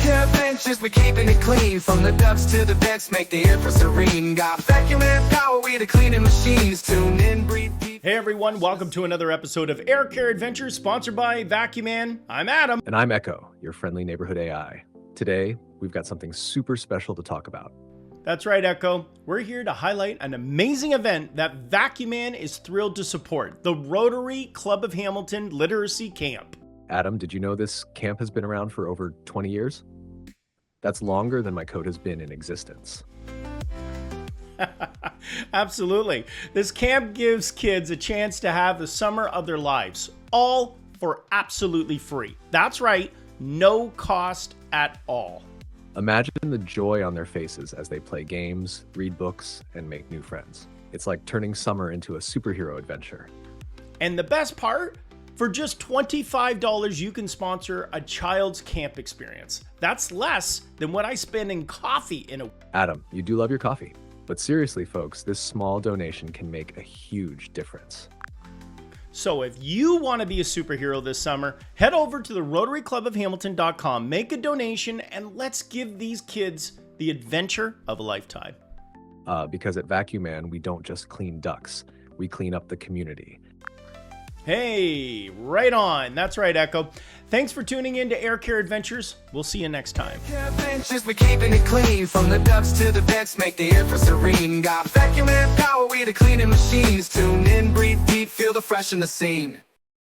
AirCare adventures, we're keeping it clean. From the ducks to the vents, make the air serene. Got Vacu-Man power, we the cleaning machines. Tune in, breathe deep. Hey everyone, welcome to another episode of AirCare Adventures, sponsored by Vacu-Man. I'm Adam. And I'm Echo, your friendly neighborhood AI. Today, we've got something super special to talk about. That's right, Echo. We're here to highlight an amazing event that Vacu-Man is thrilled to support, the Rotary Club of Hamilton Literacy Camp. Adam, did you know this camp has been around for over 20 years? That's longer than my code has been in existence. Absolutely. This camp gives kids a chance to have the summer of their lives, all for absolutely free. That's right, no cost at all. Imagine the joy on their faces as they play games, read books, and make new friends. It's like turning summer into a superhero adventure. And the best part? For just $25, you can sponsor a child's camp experience. That's less than what I spend in coffee in a... Adam, you do love your coffee. But seriously, folks, this small donation can make a huge difference. So if you want to be a superhero this summer, head over to the RotaryClubOfHamilton.com, make a donation, and let's give these kids the adventure of a lifetime. Because at Vacu-Man, we don't just clean ducks, we clean up the community. Hey, right on. That's right, Echo. Thanks for tuning in to AirCare Adventures. We'll see you next time. AirCare adventures, we're keeping it clean. From the ducks to the vents, make the air serene. Got Vacu-Man power, we the cleaning machines. Tune in, breathe deep, feel the fresh in the scene.